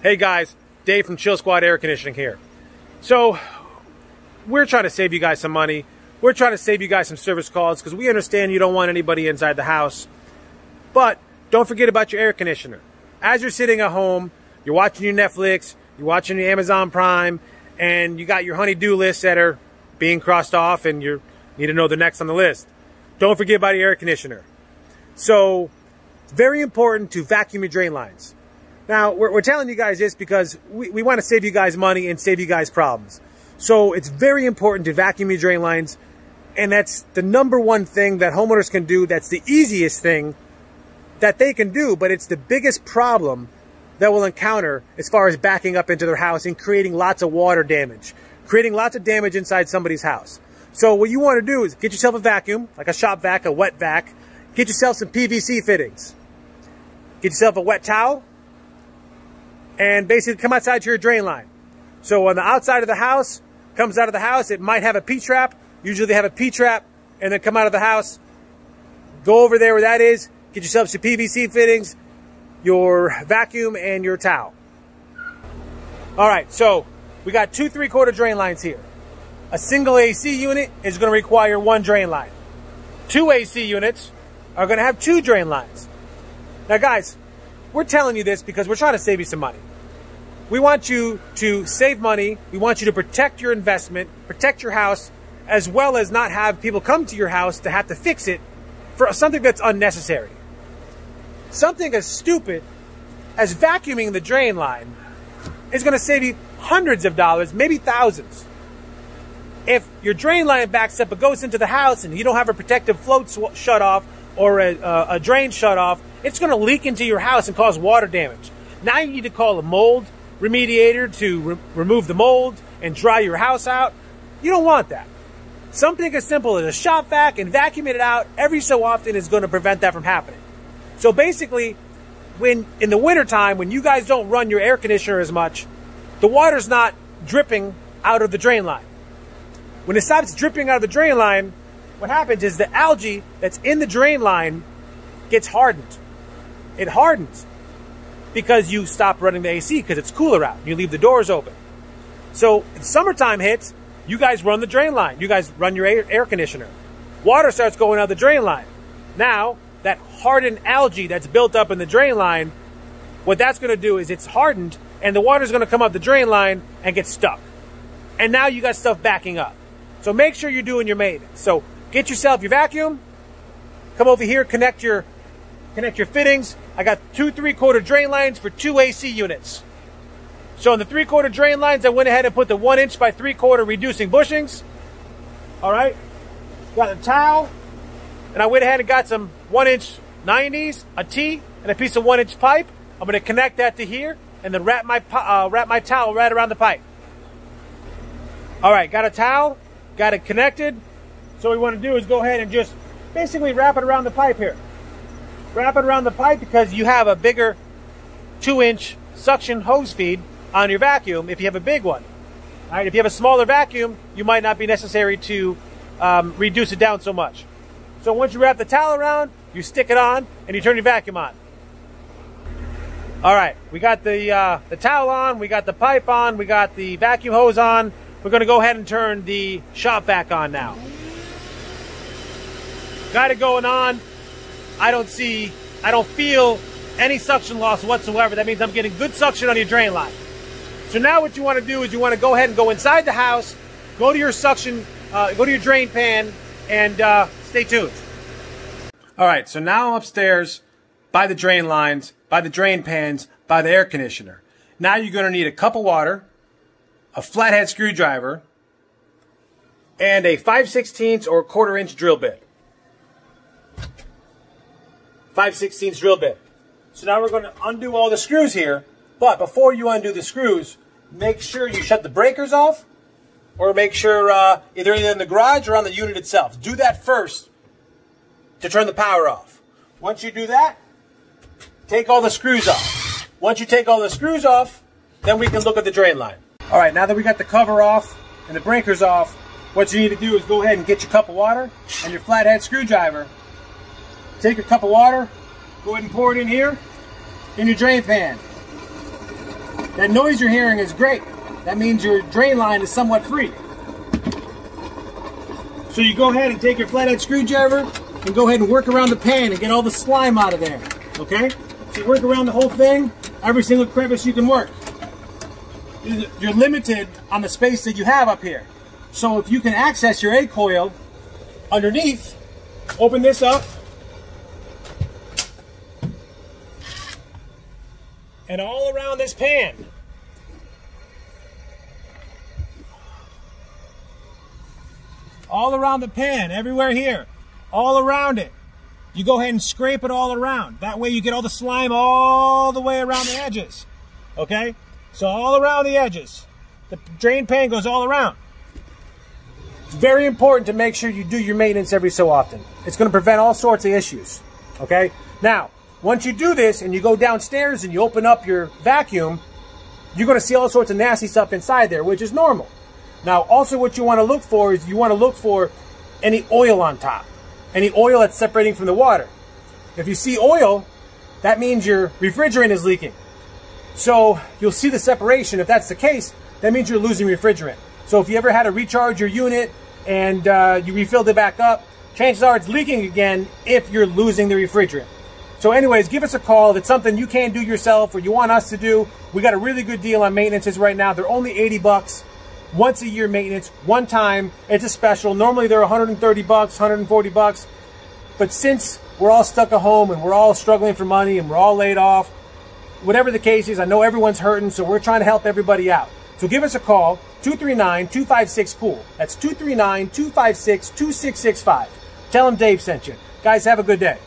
Hey guys, Dave from Chill Squad Air Conditioning here. So, we're trying to save you guys some money. We're trying to save you guys some service calls because we understand you don't want anybody inside the house. But don't forget about your air conditioner. As you're sitting at home, you're watching your Netflix, you're watching your Amazon Prime, and you got your honey-do lists that are being crossed off and you need to know the next on the list. Don't forget about your air conditioner. So, it's very important to vacuum your drain lines. Now, we're telling you guys this because we want to save you guys money and save you guys problems. So it's very important to vacuum your drain lines, and that's the #1 thing that homeowners can do. That's the easiest thing that they can do, but it's the biggest problem that we'll encounter as far as backing up into their house and creating lots of water damage, creating lots of damage inside somebody's house. So what you want to do is get yourself a vacuum, like a shop vac, a wet vac. Get yourself some PVC fittings. Get yourself a wet towel, and basically come outside to your drain line. So on the outside of the house, comes out of the house, it might have a P-trap. Usually they have a P-trap, and then come out of the house, go over there where that is, get yourself some PVC fittings, your vacuum, and your towel. All right, so we got 2 3/4 drain lines here. A single AC unit is going to require 1 drain line. 2 AC units are going to have 2 drain lines. Now guys, we're telling you this because we're trying to save you some money. We want you to save money. We want you to protect your investment, protect your house, as well as not have people come to your house to have to fix it for something that's unnecessary. Something as stupid as vacuuming the drain line is going to save you hundreds of dollars, maybe thousands. If your drain line backs up and goes into the house and you don't have a protective float shut off or a drain shut off, it's going to leak into your house and cause water damage. Now you need to call a mold remediator to remove the mold and dry your house out. You don't want that. Something as simple as a shop vac and vacuuming it out every so often is going to prevent that from happening. So basically, when in the wintertime, when you guys don't run your air conditioner as much, the water's not dripping out of the drain line. When it stops dripping out of the drain line, what happens is the algae that's in the drain line gets hardened. It hardens because you stop running the AC because it's cooler out. You leave the doors open. So if summertime hits, you guys run the drain line. You guys run your air conditioner. Water starts going out the drain line. Now, that hardened algae that's built up in the drain line, what that's going to do is it's hardened and the water's going to come up the drain line and get stuck. And now you got stuff backing up. So make sure you're doing your maintenance. So get yourself your vacuum. Come over here, connect your fittings. I got 2 3/4 drain lines for 2 AC units. So on the 3/4 drain lines, I went ahead and put the 1 inch by 3/4 reducing bushings. All right. Got a towel. And I went ahead and got some 1 inch 90s, a T, and a piece of 1 inch pipe. I'm going to connect that to here and then wrap my towel right around the pipe. All right. Got a towel. Got it connected. So what we want to do is go ahead and just basically wrap it around the pipe here. Wrap it around the pipe because you have a bigger 2-inch suction hose feed on your vacuum if you have a big one. All right, if you have a smaller vacuum, you might not be necessary to reduce it down so much. So once you wrap the towel around, you stick it on and you turn your vacuum on. All right, we got the towel on, we got the pipe on, we got the vacuum hose on. We're going to go ahead and turn the shop vac on now. Got it going on. I don't feel any suction loss whatsoever. That means I'm getting good suction on your drain line. So now what you want to do is you want to go ahead and go inside the house, go to your suction, go to your drain pan, and stay tuned. All right, so now I'm upstairs by the drain lines, by the drain pans, by the air conditioner. Now you're going to need a cup of water, a flathead screwdriver, and a 5/16 or 1/4 inch drill bit. 5/16 drill bit. So now we're going to undo all the screws here, but before you undo the screws, make sure you shut the breakers off, or make sure either in the garage or on the unit itself. Do that first to turn the power off. Once you do that, take all the screws off. Once you take all the screws off, then we can look at the drain line. All right, now that we got the cover off and the breakers off, what you need to do is go ahead and get your cup of water and your flathead screwdriver. Take a cup of water, go ahead and pour it in here, in your drain pan. That noise you're hearing is great. That means your drain line is somewhat free. So you go ahead and take your flathead screwdriver and go ahead and work around the pan and get all the slime out of there, okay? So you work around the whole thing, every single crevice you can work. You're limited on the space that you have up here. So if you can access your egg coil underneath, open this up, and all around this pan, all around the pan, everywhere here, all around it, you go ahead and scrape it all around. That way you get all the slime all the way around the edges, okay? So all around the edges, the drain pan goes all around. It's very important to make sure you do your maintenance every so often. It's going to prevent all sorts of issues, okay? Now, once you do this and you go downstairs and you open up your vacuum, you're going to see all sorts of nasty stuff inside there, which is normal. Now, also what you want to look for is you want to look for any oil on top, any oil that's separating from the water. If you see oil, that means your refrigerant is leaking. So you'll see the separation. If that's the case, that means you're losing refrigerant. So if you ever had to recharge your unit and you refilled it back up, chances are it's leaking again if you're losing the refrigerant. So anyways, give us a call. If it's something you can't do yourself or you want us to do, we got a really good deal on maintenances right now. They're only 80 bucks. Once a year maintenance, one time. It's a special. Normally they're 130 bucks, 140 bucks. But since we're all stuck at home and we're all struggling for money and we're all laid off, whatever the case is, I know everyone's hurting, so we're trying to help everybody out. So give us a call, 239-256-COOL. That's 239-256-2665. Tell them Dave sent you. Guys, have a good day.